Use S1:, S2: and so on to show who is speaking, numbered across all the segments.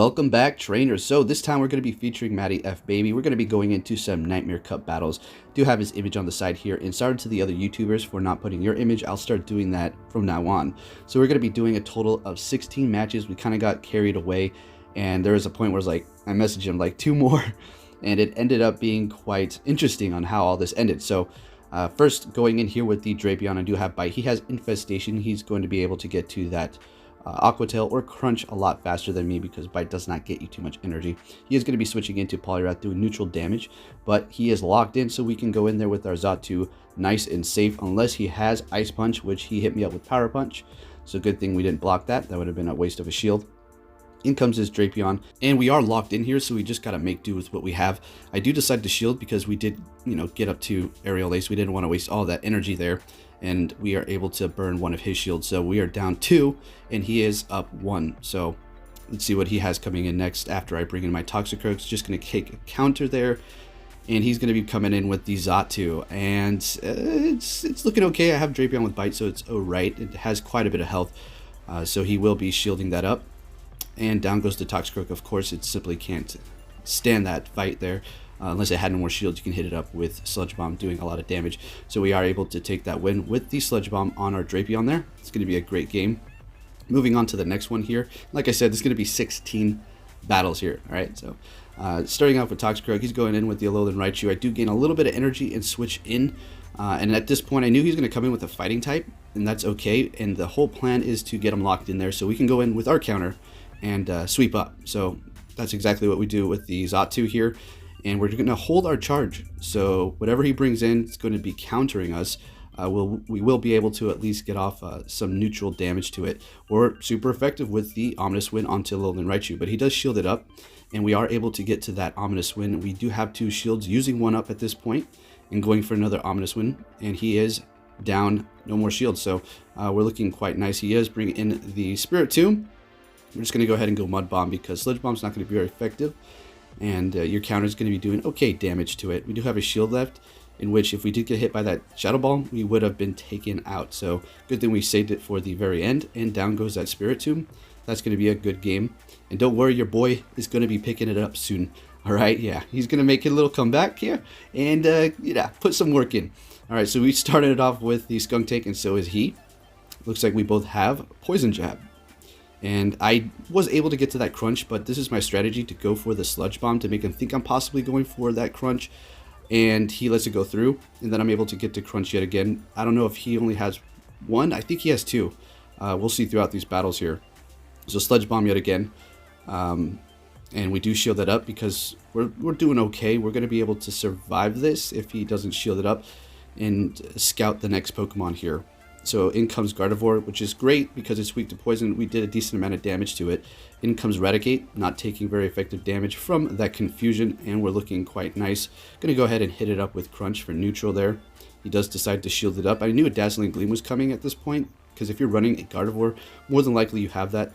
S1: Welcome back, trainers. So this time we're going to be featuring MattyFBaby. We're going to be going into some Nightmare Cup battles. Do have his image on the side here, and sorry to the other YouTubers for not putting your image. I'll start doing that from now on. So we're going to be doing a total of 16 matches. We kind of got carried away, and there was a point where I messaged him like 2 more, and it ended up being quite interesting on how all this ended. So first, going in here with the Drapion, I do have Bite. He has Infestation. He's going to be able to get to that Aqua Tail or Crunch a lot faster than me because Bite does not get you too much energy. He is going to be switching into Poliwrath doing neutral damage, but he is locked in, so we can go in there with our Xatu nice and safe unless he has Ice Punch, which he hit me up with Power Punch. So good thing we didn't block that. That would have been a waste of a shield. In comes his Drapion, and we are locked in here, so we just got to make do with what we have. I do decide to shield because we did, get up to Aerial Ace. We didn't want to waste all that energy there, and we are able to burn one of his shields. So we are down 2, and he is up 1. So let's see what he has coming in next after I bring in my Toxicroaks. Just going to take a counter there, and he's going to be coming in with the Xatu, and it's looking okay. I have Drapion with Bite, so it's alright. It has quite a bit of health, so he will be shielding that up. And down goes the Toxicroak. Of course, it simply can't stand that fight there. Unless it had no more shields, you can hit it up with Sludge Bomb, doing a lot of damage. So we are able to take that win with the Sludge Bomb on our Drapion there. It's going to be a great game. Moving on to the next one here. Like I said, there's going to be 16 battles here. All right, so starting off with Toxicroak, he's going in with the Alolan Raichu. I do gain a little bit of energy and switch in. And at this point, I knew he was going to come in with a fighting type, and that's okay. And the whole plan is to get him locked in there so we can go in with our counter and sweep up. So that's exactly what we do with the Xatu here, and we're going to hold our charge. So whatever he brings in, it's going to be countering us. We will be able to at least get off some neutral damage to it, or super effective with the Ominous Wind onto Alolan Raichu. But he does shield it up, and we are able to get to that Ominous Wind. We do have 2 shields, using 1 up at this point and going for another Ominous Wind, and he is down, no more shields. So we're looking quite nice. He is bringing in the Spirit Tomb. We're just going to go ahead and go Mud Bomb because Sludge Bomb's not going to be very effective, and your counter is going to be doing okay damage to it. We do have a shield left, in which if we did get hit by that Shadow Ball, we would have been taken out. So good thing we saved it for the very end, and down goes that Spirit Tomb. That's going to be a good game, and don't worry, your boy is going to be picking it up soon. All right, yeah, he's going to make a little comeback here, and put some work in. All right, so we started it off with the Skunk Tank, and so is he. Looks like we both have Poison Jab. And I was able to get to that Crunch, but this is my strategy, to go for the Sludge Bomb to make him think I'm possibly going for that Crunch, and he lets it go through, and then I'm able to get to Crunch yet again. I don't know if he only has 1. I think he has 2. We'll see throughout these battles here. So Sludge Bomb yet again, and we do shield that up because we're doing okay. We're going to be able to survive this if he doesn't shield it up and scout the next Pokemon here. So in comes Gardevoir, which is great because it's weak to poison. We did a decent amount of damage to it. In comes Raticate, not taking very effective damage from that confusion, and we're looking quite nice. Going to go ahead and hit it up with Crunch for neutral there. He does decide to shield it up. I knew a Dazzling Gleam was coming at this point, because if you're running a Gardevoir, more than likely you have that.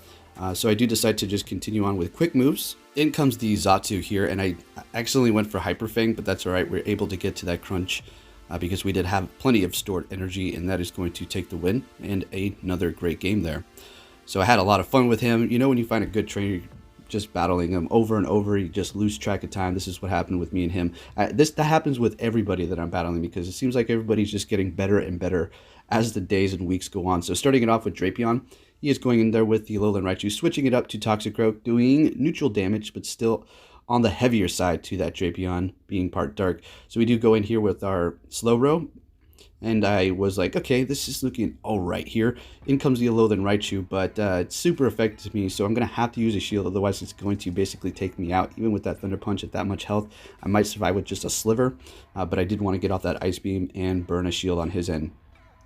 S1: So I do decide to just continue on with quick moves. In comes the Xatu here, and I accidentally went for Hyper Fang, but that's alright. We're able to get to that Crunch. Because we did have plenty of stored energy, and that is going to take the win, and another great game there. So I had a lot of fun with him. When you find a good trainer, just battling him over and over, you just lose track of time. This is what happened with me and him. That happens with everybody that I'm battling, because it seems like everybody's just getting better and better as the days and weeks go on. So starting it off with Drapion, he is going in there with the Alolan Raichu, switching it up to Toxicroak, doing neutral damage, but still on the heavier side to that Drapion, being part dark. So we do go in here with our Slowbro, and I was like, okay, this is looking all right here. In comes the Alolan Raichu, but it's super effective to me, so I'm going to have to use a shield, otherwise it's going to basically take me out. Even with that Thunder Punch at that much health, I might survive with just a sliver, but I did want to get off that Ice Beam and burn a shield on his end.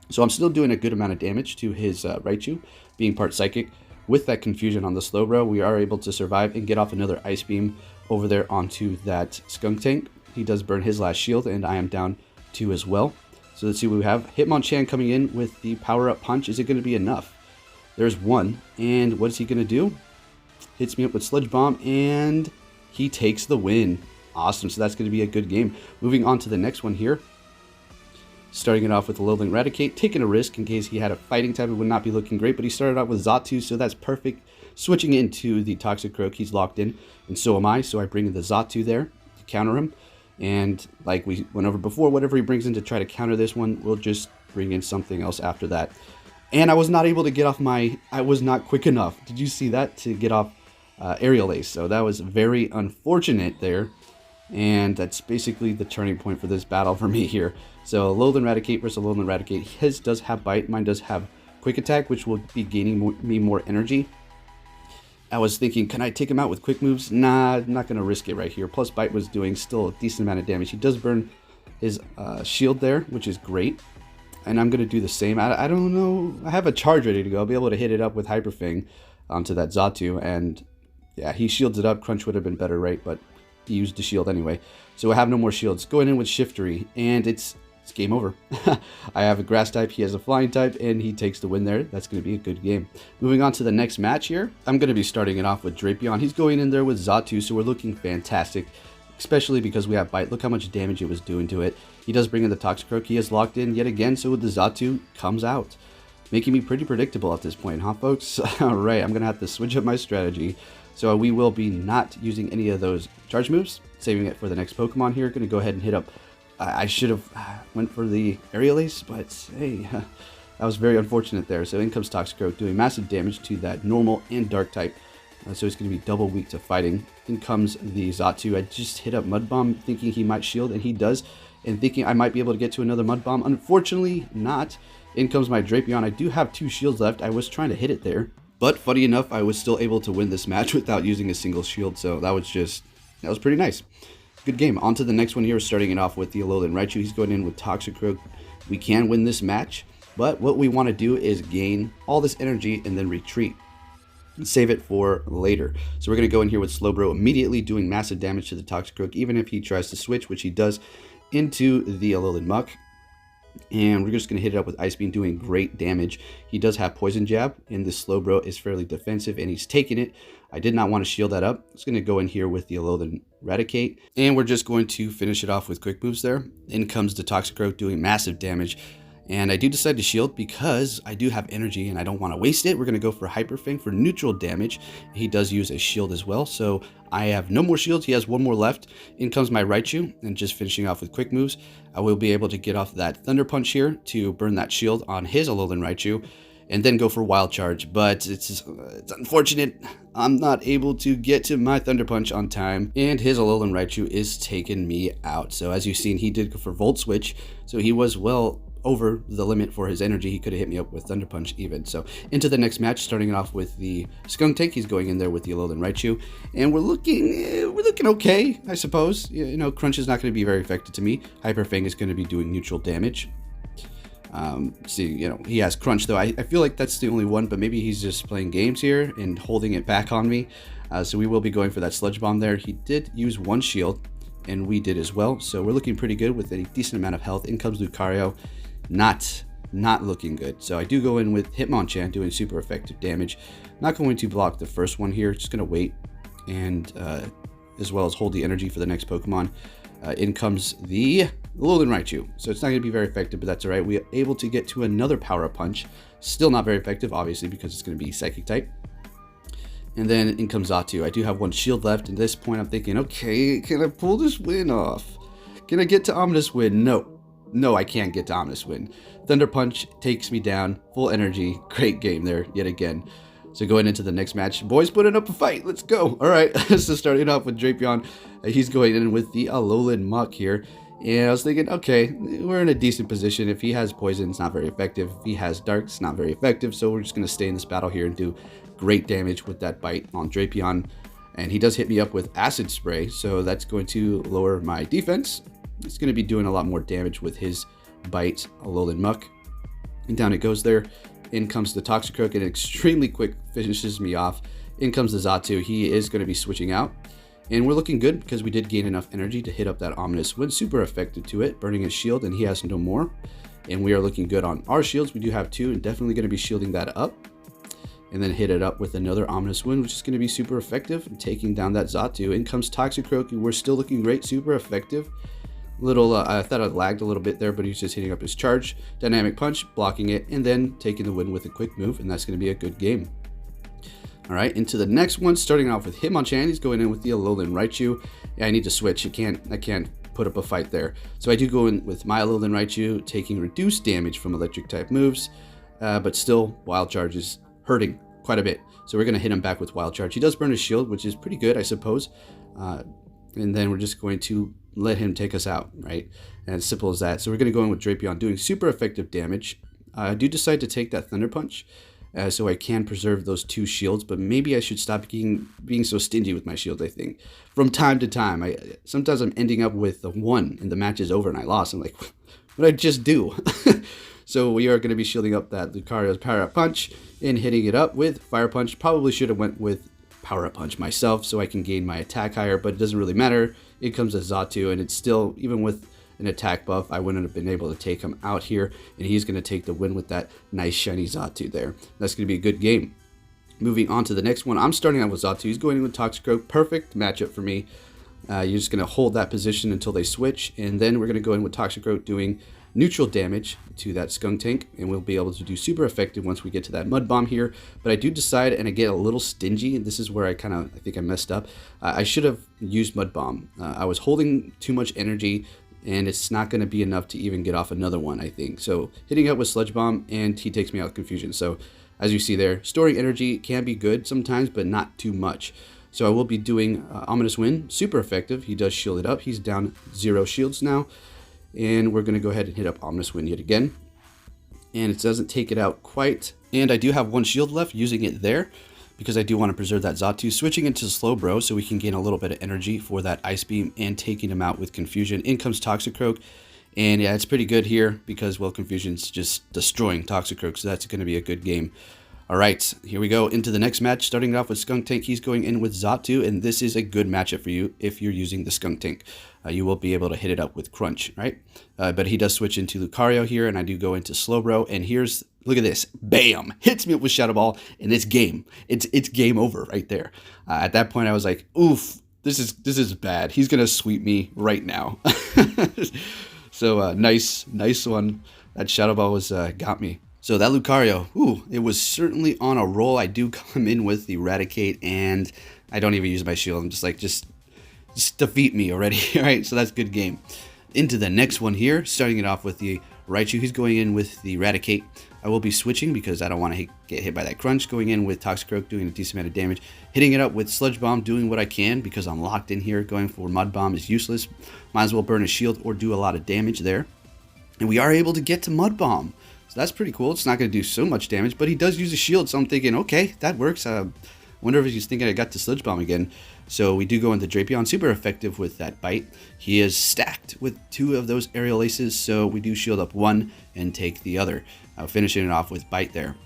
S1: So I'm still doing a good amount of damage to his Raichu, being part Psychic. With that confusion on the Slowbro, we are able to survive and get off another Ice Beam over there onto that Skunk Tank. He does burn his last shield, and I am down 2 as well. So let's see what we have. Hitmonchan coming in with the Power-Up Punch. Is it going to be enough? There's 1, and what is he going to do? Hits me up with Sludge Bomb, and he takes the win. Awesome, so that's going to be a good game. Moving on to the next one here. Starting it off with Alolan Raticate, taking a risk in case he had a fighting type, it would not be looking great, but he started out with Xatu, so that's perfect. Switching into the Toxicroak, he's locked in, and so am I, so I bring in the Xatu there to counter him. And like we went over before, whatever he brings in to try to counter this one, we'll just bring in something else after that. And I was not able to get off I was not quick enough. Did you see that? To get off Aerial Ace. So that was very unfortunate there. And that's basically the turning point for this battle for me here. So Alolan Raticate versus Alolan Raticate. His does have Bite, mine does have Quick Attack, which will be gaining me more energy. I was thinking, can I take him out with quick moves? Nah, I'm not going to risk it right here. Plus Bite was doing still a decent amount of damage. He does burn his shield there, which is great. And I'm going to do the same. I don't know. I have a charge ready to go. I'll be able to hit it up with Hyper Fang onto that Xatu. And yeah, he shields it up. Crunch would have been better, right? But he used the shield anyway. So I have no more shields. Going in with Shiftry. And it's game over. I have a grass type. He has a flying type. And he takes the win there. That's going to be a good game. Moving on to the next match here. I'm going to be starting it off with Drapion. He's going in there with Xatu. So we're looking fantastic. Especially because we have Bite. Look how much damage it was doing to it. He does bring in the Toxicroak. He is locked in yet again, so the Xatu comes out. Making me pretty predictable at this point, huh, folks? Alright, I'm going to have to switch up my strategy. So we will be not using any of those charge moves. Saving it for the next Pokemon here. Going to go ahead and hit up... I should have went for the Aerial Ace, but hey, that was very unfortunate there. So in comes Toxicroak, doing massive damage to that normal and dark type. So it's going to be double weak to fighting. In comes the Xatu. I just hit up Mud Bomb thinking he might shield, and he does. And thinking I might be able to get to another Mud Bomb. Unfortunately, not. In comes my Drapion. I do have 2 shields left. I was trying to hit it there. But funny enough, I was still able to win this match without using a single shield. So that was pretty nice. Good game. On to the next one here, starting it off with the Alolan Raichu. He's going in with Toxicroak. We can win this match. But what we want to do is gain all this energy and then retreat. Save it for later. So we're going to go in here with Slowbro, immediately doing massive damage to the Toxicroak, even if he tries to switch, which he does, into the Alolan Muck. And we're just going to hit it up with Ice Beam, doing great damage. He does have Poison Jab, and this Slowbro is fairly defensive, and he's taking it. I did not want to shield that up. I'm just going to go in here with the Alolan Raticate, and we're just going to finish it off with Quick Moves there. In comes the Toxicroak, doing massive damage. And I do decide to shield because I do have energy and I don't want to waste it. We're going to go for Hyper Fang for neutral damage. He does use a shield as well, so I have no more shields. He has 1 more left. In comes my Raichu, and just finishing off with quick moves. I will be able to get off that Thunder Punch here to burn that shield on his Alolan Raichu, and then go for Wild Charge. But it's unfortunate. I'm not able to get to my Thunder Punch on time, and his Alolan Raichu is taking me out. So as you've seen, he did go for Volt Switch, so he was well over the limit for his energy. He could have hit me up with Thunder Punch even. So into the next match, starting it off with the Skunk Tank. He's going in there with the Alolan Raichu, and we're looking okay, I suppose. You know, Crunch is not going to be very effective to me. Hyper Fang is going to be doing neutral damage. See, you know, he has Crunch though. I feel like that's the only one, but maybe he's just playing games here and holding it back on me. So we will be going for that Sludge Bomb there. He did use 1 shield, and we did as well. So we're looking pretty good with a decent amount of health. In comes Lucario. Not looking good. So I do go in with Hitmonchan, doing super effective damage. Not going to block the first one here. Just going to wait, and as well as hold the energy for the next Pokemon. In comes the Alolan Raichu. So it's not going to be very effective, but that's all right. We are able to get to another Power Punch. Still not very effective, obviously, because it's going to be Psychic type. And then in comes Xatu. I do have 1 shield left. At this point, I'm thinking, okay, can I pull this win off? Can I get to Ominous Wind? No, I can't get to Ominous Wind. Thunder Punch takes me down. Full energy. Great game there, yet again. So going into the next match, boys putting up a fight. Let's go. All right, so starting off with Drapion. He's going in with the Alolan Muck here. And I was thinking, okay, we're in a decent position. If he has Poison, it's not very effective. If he has Dark, it's not very effective. So we're just going to stay in this battle here and do great damage with that Bite on Drapion. And he does hit me up with Acid Spray, so that's going to lower my defense. It's going to be doing a lot more damage with his Bite, Alolan Muck. And down it goes there. In comes the Toxicroak, and extremely quick finishes me off. In comes the Xatu. He is going to be switching out. And we're looking good because we did gain enough energy to hit up that Ominous Wind. Super effective to it, burning his shield, and he has no more. And we are looking good on our shields. We do have 2, and definitely going to be shielding that up. And then hit it up with another Ominous Wind, which is going to be super effective, taking down that Xatu. In comes Toxicroak, and we're still looking great, super effective. Little, I thought it lagged a little bit there, but he's just hitting up his charge, dynamic punch, blocking it, and then taking the win with a quick move, and that's going to be a good game. All right, into the next one, starting off with Hitmonchan. He's going in with the Alolan Raichu. Yeah, I need to switch. I can't put up a fight there. So I do go in with my Alolan Raichu, taking reduced damage from electric type moves, but still Wild Charge is hurting quite a bit. So we're going to hit him back with Wild Charge. He does burn his shield, which is pretty good, I suppose. And then we're just going to let him take us out, right? And as simple as that. So we're going to go in with Drapion, doing super effective damage. I do decide to take that Thunder Punch, so I can preserve those 2 shields, but maybe I should stop being so stingy with my shield, I think. From time to time, sometimes I'm ending up with a 1 and the match is over and I lost. I'm like, what did I just do? So we are going to be shielding up that Lucario's Power Up Punch and hitting it up with Fire Punch. Probably should have went with Power Up Punch myself so I can gain my attack higher, but it doesn't really matter. It comes as Xatu, and it's still, even with an attack buff, I wouldn't have been able to take him out here, and he's going to take the win with that nice shiny Xatu there. That's going to be a good game. Moving on to the next one, I'm starting out with Xatu. He's going in with Toxicroak. Perfect matchup for me. You're just going to hold that position until they switch, and then we're going to go in with Toxicroak doing neutral damage to that Skuntank, and we'll be able to do super effective once we get to that Mud Bomb here. But I do decide, and I get a little stingy, and this is where I think I messed up. I should have used Mud Bomb. I was holding too much energy, and it's not going to be enough to even get off another one, I think. So hitting out with Sludge Bomb, and he takes me out with Confusion. So as you see there, storing energy can be good sometimes, but not too much. So I will be doing Ominous Wind, super effective. He does shield it up. He's down 0 shields now. And we're going to go ahead and hit up Ominous Wind yet again. And it doesn't take it out quite. And I do have 1 shield left, using it there because I do want to preserve that Xatu. Switching into Slowbro so we can gain a little bit of energy for that Ice Beam and taking him out with Confusion. In comes Toxicroak. And yeah, it's pretty good here because, well, Confusion's just destroying Toxicroak. So that's going to be a good game. All right, here we go into the next match. Starting off with Skuntank, he's going in with Xatu, and this is a good matchup for you if you're using the Skuntank. You will be able to hit it up with Crunch, right? But he does switch into Lucario here, and I do go into Slowbro, and here's, look at this, bam! Hits me up with Shadow Ball, and it's game. It's game over right there. At that point, I was like, oof, this is bad. He's gonna sweep me right now. So nice one. That Shadow Ball was got me. So that Lucario, ooh, it was certainly on a roll. I do come in with Eradicate, and I don't even use my shield. I'm just like, just defeat me already. All right, so that's a good game. Into the next one here, starting it off with the Raichu. He's going in with the Eradicate. I will be switching because I don't want to get hit by that Crunch. Going in with Toxicroak, doing a decent amount of damage. Hitting it up with Sludge Bomb, doing what I can because I'm locked in here. Going for Mud Bomb is useless. Might as well burn a shield or do a lot of damage there. And we are able to get to Mud Bomb. So that's pretty cool. It's not going to do so much damage, but he does use a shield, so I'm thinking, okay, that works. Wonder if he's thinking I got the Sludge Bomb again. So we do go into Drapion, super effective with that bite. He is stacked with 2 of those aerial aces, so we do shield up 1 and take the other, finishing it off with bite there.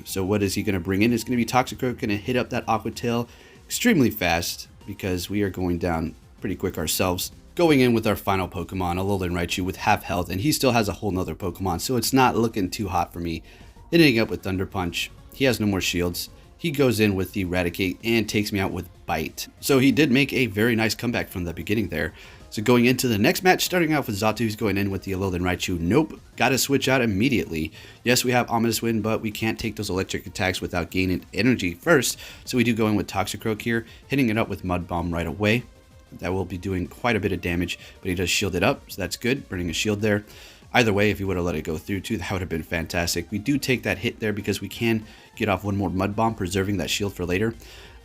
S1: So what is he going to bring in? It's going to be Toxicroak, going to hit up that Aqua Tail extremely fast because we are going down pretty quick ourselves. Going in with our final Pokemon, Alolan Raichu with half health, and he still has a whole nother Pokemon, so it's not looking too hot for me. Hitting up with Thunder Punch. He has no more shields. He goes in with the Eradicate and takes me out with Bite. So he did make a very nice comeback from the beginning there. So going into the next match, starting off with Xatu, who's going in with the Alolan Raichu. Nope, gotta switch out immediately. Yes, we have Ominous Wind, but we can't take those electric attacks without gaining energy first. So we do go in with Toxicroak here, hitting it up with Mud Bomb right away. That will be doing quite a bit of damage, but he does shield it up, so that's good, burning a shield there. Either way, if he would have let it go through too, that would have been fantastic. We do take that hit there because we can get off 1 more Mud Bomb, preserving that shield for later.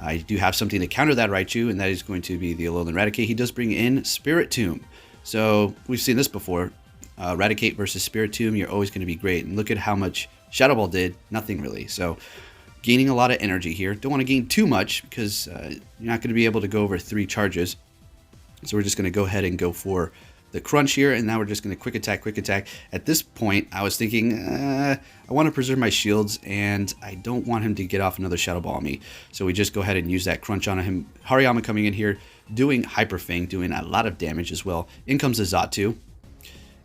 S1: I do have something to counter that Raichu, and that is going to be the Alolan Raticate. He does bring in Spirit Tomb. So we've seen this before. Raticate versus Spirit Tomb, you're always going to be great. And look at how much Shadow Ball did. Nothing really. So gaining a lot of energy here. Don't want to gain too much because you're not going to be able to go over 3 charges. So we're just going to go ahead and go for the Crunch here, and now we're just going to quick attack. At this point, I was thinking, I want to preserve my shields, and I don't want him to get off another Shadow Ball on me. So we just go ahead and use that Crunch on him. Hariyama coming in here, doing Hyper Fang, doing a lot of damage as well. In comes the Xatu,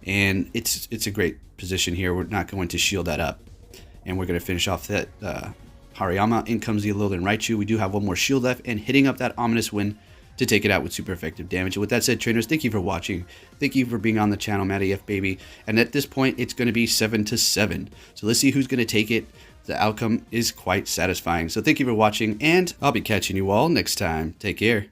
S1: and it's a great position here. We're not going to shield that up, and we're going to finish off that Hariyama. In comes the Alolan Raichu. We do have 1 more shield left, and hitting up that Ominous Wind to take it out with super effective damage. And with that said, trainers, thank you for watching. Thank you for being on the channel, MattyFBaby. And at this point, it's going to be 7-7. So let's see who's going to take it. The outcome is quite satisfying. So thank you for watching, and I'll be catching you all next time. Take care.